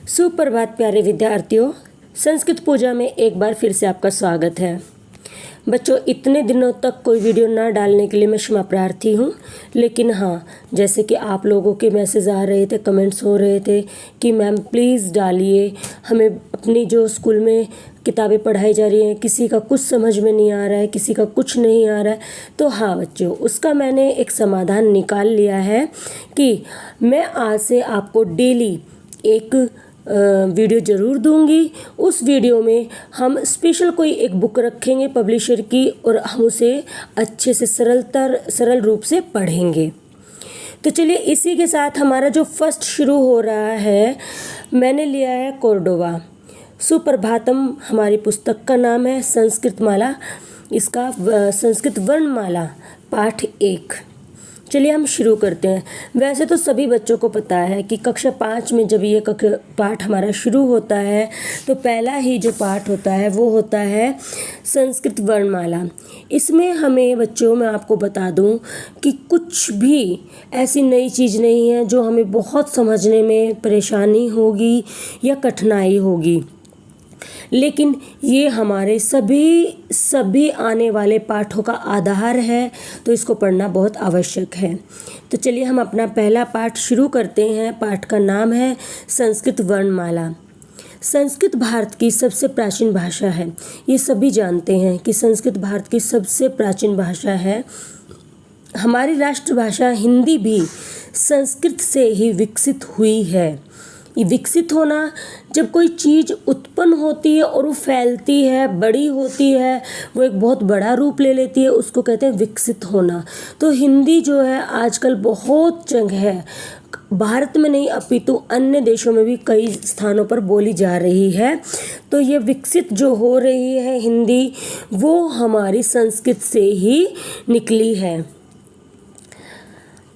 सुप्रभात प्यारे विद्यार्थियों, संस्कृत पूजा में एक बार फिर से आपका स्वागत है। बच्चों, इतने दिनों तक कोई वीडियो ना डालने के लिए मैं क्षमा प्रार्थी हूँ, लेकिन हाँ, जैसे कि आप लोगों के मैसेज आ रहे थे, कमेंट्स हो रहे थे कि मैम प्लीज़ डालिए, हमें अपनी जो स्कूल में किताबें पढ़ाई जा रही हैं, किसी का कुछ समझ में नहीं आ रहा है, किसी का कुछ नहीं आ रहा है। तो हाँ बच्चों, उसका मैंने एक समाधान निकाल लिया है कि मैं आज से आपको डेली एक वीडियो ज़रूर दूंगी। उस वीडियो में हम स्पेशल कोई एक बुक रखेंगे पब्लिशर की, और हम उसे अच्छे से सरल रूप से पढ़ेंगे। तो चलिए, इसी के साथ हमारा जो फर्स्ट शुरू हो रहा है, मैंने लिया है कोर्डोवा सुप्रभातम। हमारी पुस्तक का नाम है संस्कृत माला, इसका संस्कृत वर्णमाला पाठ 1। चलिए हम शुरू करते हैं। वैसे तो सभी बच्चों को पता है कि कक्षा 5 में जब ये पाठ हमारा शुरू होता है तो पहला ही जो पाठ होता है वो होता है संस्कृत वर्णमाला। इसमें हमें बच्चों, मैं आपको बता दूं कि कुछ भी ऐसी नई चीज़ नहीं है जो हमें बहुत समझने में परेशानी होगी या कठिनाई होगी, लेकिन ये हमारे सभी आने वाले पाठों का आधार है, तो इसको पढ़ना बहुत आवश्यक है। तो चलिए हम अपना पहला पाठ शुरू करते हैं। पाठ का नाम है संस्कृत वर्णमाला। संस्कृत भारत की सबसे प्राचीन भाषा है। ये सभी जानते हैं कि संस्कृत भारत की सबसे प्राचीन भाषा है। हमारी राष्ट्रभाषा हिंदी भी संस्कृत से ही विकसित हुई है। ये विकसित होना, जब कोई चीज़ उत्पन्न होती है और वो फैलती है, बड़ी होती है, वो एक बहुत बड़ा रूप ले लेती है, उसको कहते हैं विकसित होना। तो हिंदी जो है आजकल बहुत जगह है, भारत में नहीं अपितु अन्य देशों में भी कई स्थानों पर बोली जा रही है। तो ये विकसित जो हो रही है हिंदी, वो हमारी संस्कृत से ही निकली है।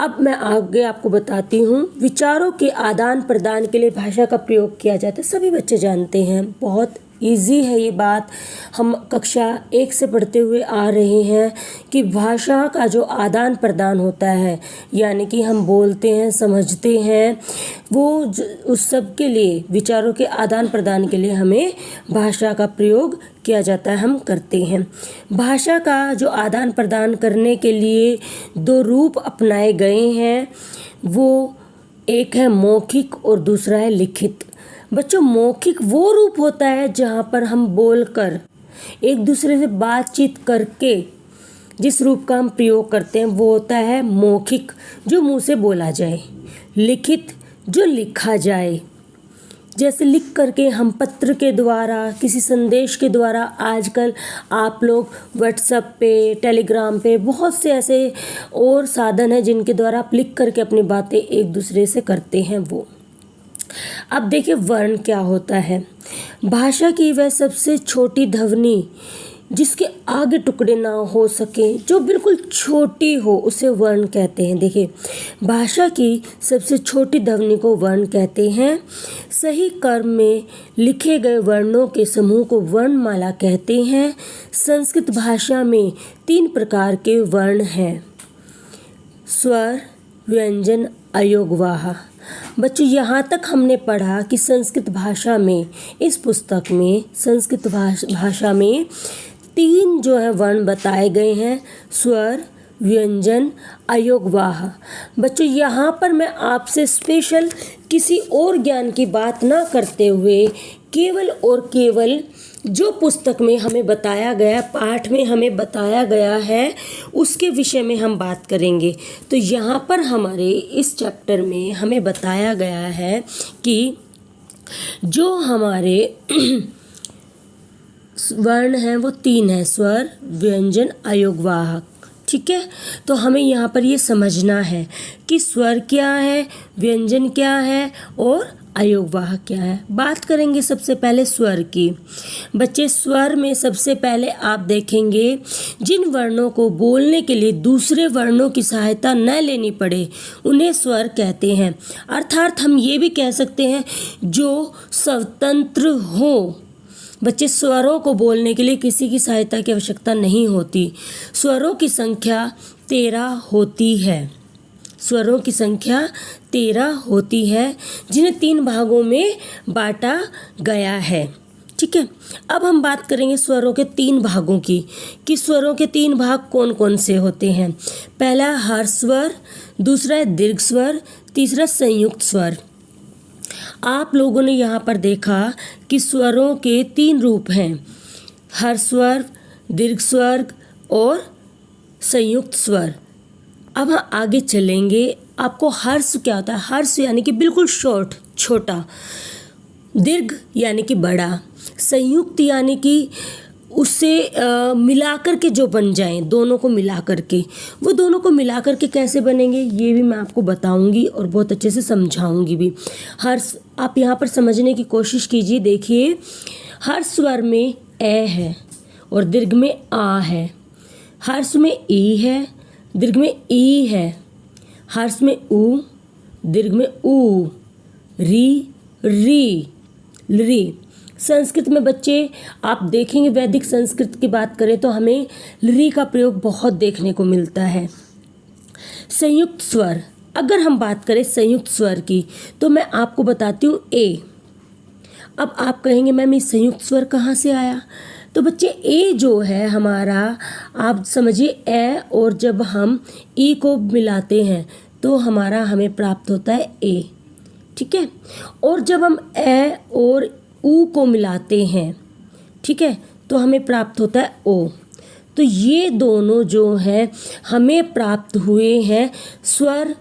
अब मैं आगे आपको बताती हूँ। विचारों के आदान प्रदान के लिए भाषा का प्रयोग किया जाता है। सभी बच्चे जानते हैं, बहुत इजी है ये बात। हम कक्षा 1 से पढ़ते हुए आ रहे हैं कि भाषा का जो आदान प्रदान होता है, यानी कि हम बोलते हैं, समझते हैं, वो उस सब के लिए, विचारों के आदान प्रदान के लिए हमें भाषा का प्रयोग किया जाता है, हम करते हैं। भाषा का जो आदान प्रदान करने के लिए 2 रूप अपनाए गए हैं, वो एक है मौखिक और दूसरा है लिखित। बच्चों, मौखिक वो रूप होता है जहाँ पर हम बोलकर एक दूसरे से बातचीत करके जिस रूप का हम प्रयोग करते हैं वो होता है मौखिक, जो मुंह से बोला जाए। लिखित, जो लिखा जाए। जैसे लिख करके हम पत्र के द्वारा, किसी संदेश के द्वारा, आजकल आप लोग व्हाट्सएप पे, टेलीग्राम पे, बहुत से ऐसे और साधन हैं जिनके द्वारा आप लिख करके अपनी बातें एक दूसरे से करते हैं वो। अब देखिए वर्ण क्या होता है। भाषा की वह सबसे छोटी ध्वनि जिसके आगे टुकड़े ना हो सके, जो बिल्कुल छोटी हो, उसे वर्ण कहते हैं। देखिए, भाषा की सबसे छोटी ध्वनि को वर्ण कहते हैं। सही क्रम में लिखे गए वर्णों के समूह को वर्णमाला कहते हैं। संस्कृत भाषा में 3 प्रकार के वर्ण हैं: स्वर, व्यंजन, अयोगवाह। बच्चों, यहाँ तक हमने पढ़ा कि संस्कृत भाषा में, इस पुस्तक में संस्कृत भाषा में 3 जो है वर्ण बताए गए हैं: स्वर, व्यंजन, अयोगवाह। बच्चों, यहाँ पर मैं आपसे स्पेशल किसी और ज्ञान की बात ना करते हुए केवल और केवल जो पुस्तक में हमें बताया गया, पाठ में हमें बताया गया है, उसके विषय में हम बात करेंगे। तो यहाँ पर हमारे इस चैप्टर में हमें बताया गया है कि जो हमारे वर्ण हैं वो 3 हैं: स्वर, व्यंजन, अयोगवाह। ठीक है, तो हमें यहाँ पर ये समझना है कि स्वर क्या है, व्यंजन क्या है और अयोगवाह क्या है। बात करेंगे सबसे पहले स्वर की। बच्चे, स्वर में सबसे पहले आप देखेंगे जिन वर्णों को बोलने के लिए दूसरे वर्णों की सहायता न लेनी पड़े, उन्हें स्वर कहते हैं। अर्थात हम ये भी कह सकते हैं जो स्वतंत्र हो। बच्चे, स्वरों को बोलने के लिए किसी की सहायता की आवश्यकता नहीं होती। स्वरों की संख्या 13 होती है। स्वरों की संख्या 13 होती है, जिन्हें 3 भागों में बांटा गया है। ठीक है, अब हम बात करेंगे स्वरों के 3 भागों की, कि स्वरों के 3 भाग कौन कौन से होते हैं। पहला हर्ष स्वर, दूसरा है दीर्घ स्वर, तीसरा संयुक्त स्वर। आप लोगों ने यहाँ पर देखा कि स्वरों के 3 रूप हैं, हर्ष स्वर, दीर्घ स्वर और संयुक्त स्वर। अब हम आगे चलेंगे। आपको हर्ष क्या होता है? हर्ष यानी कि बिल्कुल शॉर्ट, छोटा, दीर्घ यानी कि बड़ा, संयुक्त यानी कि उससे मिलाकर के जो बन जाएं, दोनों को मिलाकर के। वो दोनों को मिलाकर के कैसे बनेंगे ये भी मैं आपको बताऊंगी और बहुत अच्छे से समझाऊंगी भी। हर्ष आप यहाँ पर समझने की कोशिश कीजिए। देखिए, हर्ष स्वर में ए है और दीर्घ में आ है, हर्ष में ई है, दीर्घ में ई है, हर्ष में ऊ, दीर्घ में ऊ, री, री, री। संस्कृत में बच्चे आप देखेंगे, वैदिक संस्कृत की बात करें तो हमें री का प्रयोग बहुत देखने को मिलता है। संयुक्त स्वर, अगर हम बात करें संयुक्त स्वर की तो मैं आपको बताती हूँ ए। अब आप कहेंगे मैम ये संयुक्त स्वर कहाँ से आया? तो बच्चे ए जो है हमारा, आप समझिए ए और जब हम ई को मिलाते हैं तो हमें प्राप्त होता है ए। ठीक है, और जब हम ए और ऊ को मिलाते हैं, ठीक है, तो हमें प्राप्त होता है ओ। तो ये दोनों जो हैं हमें प्राप्त हुए हैं स्वर,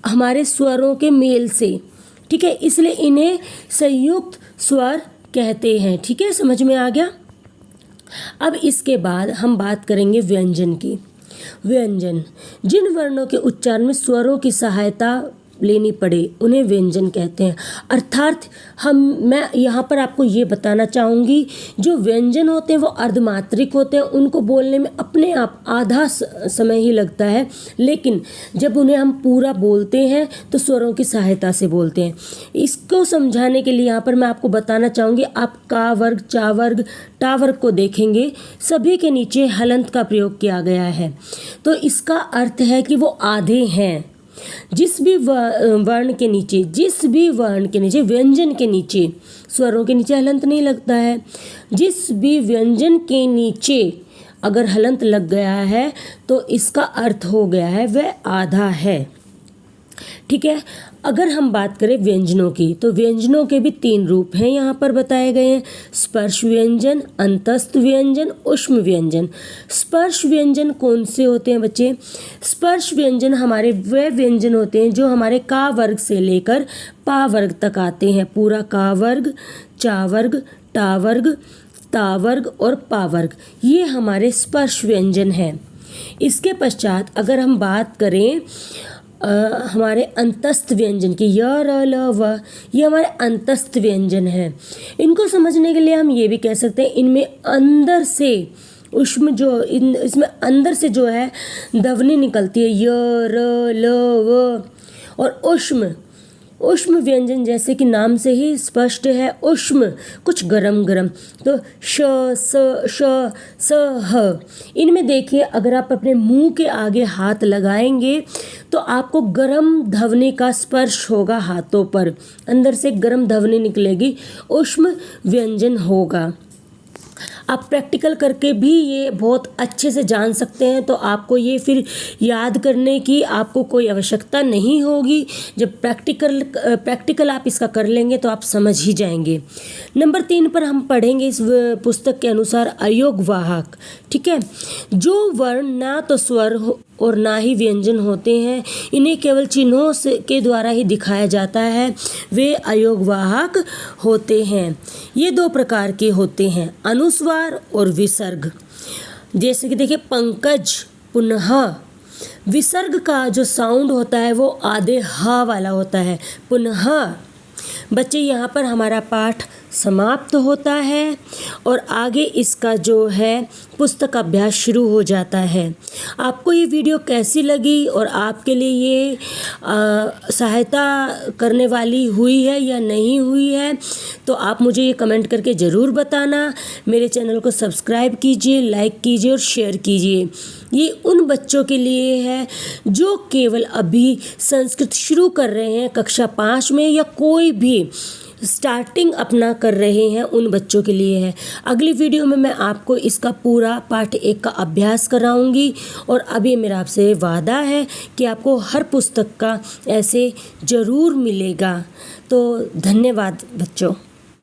हमारे स्वरों के मेल से। ठीक है, इसलिए इन्हें संयुक्त स्वर कहते हैं। ठीक है, समझ में आ गया। अब इसके बाद हम बात करेंगे व्यंजन की। व्यंजन, जिन वर्णों के उच्चारण में स्वरों की सहायता लेनी पड़े उन्हें व्यंजन कहते हैं। अर्थात मैं यहाँ पर आपको ये बताना चाहूँगी, जो व्यंजन होते हैं वो अर्धमात्रिक होते हैं, उनको बोलने में अपने आप आधा समय ही लगता है, लेकिन जब उन्हें हम पूरा बोलते हैं तो स्वरों की सहायता से बोलते हैं। इसको समझाने के लिए यहाँ पर मैं आपको बताना चाहूँगी, आप का वर्ग, चा वर्ग, टा वर्ग को देखेंगे, सभी के नीचे हलंत का प्रयोग किया गया है। तो इसका अर्थ है कि वो आधे हैं। जिस भी वर्ण के नीचे, व्यंजन के नीचे, स्वरों के नीचे हलंत नहीं लगता है, जिस भी व्यंजन के नीचे अगर हलंत लग गया है तो इसका अर्थ हो गया है वह आधा है। ठीक है, अगर हम बात करें व्यंजनों की तो व्यंजनों के भी 3 रूप हैं यहाँ पर बताए गए हैं, स्पर्श व्यंजन, अंतस्थ व्यंजन, ऊष्म व्यंजन। स्पर्श व्यंजन कौन से होते हैं बच्चे? स्पर्श व्यंजन हमारे वे व्यंजन होते हैं जो हमारे का वर्ग से लेकर पा वर्ग तक आते हैं। पूरा का वर्ग, चा वर्ग, टा वर्ग, ता वर्ग और पा वर्ग, ये हमारे स्पर्श व्यंजन हैं। इसके पश्चात अगर हम बात करें हमारे अंतस्थ व्यंजन की, य, र, ल, व, ये हमारे अंतस्थ व्यंजन हैं। इनको समझने के लिए हम ये भी कह सकते हैं, इनमें अंदर से ऊष्म इसमें अंदर से जो है ध्वनि निकलती है, य, र, ल, व। और ऊष्म व्यंजन जैसे कि नाम से ही स्पष्ट है, ऊष्म कुछ गरम गरम, तो श, स, श, स, ह। इनमें देखिए, अगर आप अपने मुंह के आगे हाथ लगाएंगे तो आपको गरम ध्वनि का स्पर्श होगा हाथों पर, अंदर से गरम ध्वनि निकलेगी, ऊष्म व्यंजन होगा। आप प्रैक्टिकल करके भी ये बहुत अच्छे से जान सकते हैं, तो आपको ये फिर याद करने की आपको कोई आवश्यकता नहीं होगी। जब प्रैक्टिकल आप इसका कर लेंगे तो आप समझ ही जाएंगे। नंबर 3 पर हम पढ़ेंगे इस पुस्तक के अनुसार अयोगवाहक। ठीक है, जो वर्ण ना तो स्वर और ना ही व्यंजन होते हैं, इन्हें केवल चिन्हों के द्वारा ही दिखाया जाता है, वे अयोगवाहक होते हैं। ये 2 प्रकार के होते हैं, अनुस्वार और विसर्ग। जैसे कि देखिए, पंकज, पुनः, विसर्ग का जो साउंड होता है वो आधे ह वाला होता है, पुनः। बच्चे, यहाँ पर हमारा पाठ समाप्त होता है और आगे इसका जो है पुस्तक अभ्यास शुरू हो जाता है। आपको ये वीडियो कैसी लगी और आपके लिए ये सहायता करने वाली हुई है या नहीं हुई है, तो आप मुझे ये कमेंट करके ज़रूर बताना। मेरे चैनल को सब्सक्राइब कीजिए, लाइक कीजिए और शेयर कीजिए। ये उन बच्चों के लिए है जो केवल अभी संस्कृत शुरू कर रहे हैं, कक्षा 5 में, या कोई भी स्टार्टिंग अपना कर रहे हैं, उन बच्चों के लिए है। अगली वीडियो में मैं आपको इसका पूरा पाठ 1 का अभ्यास कराऊंगी और अभी मेरा आपसे वादा है कि आपको हर पुस्तक का ऐसे ज़रूर मिलेगा। तो धन्यवाद बच्चों।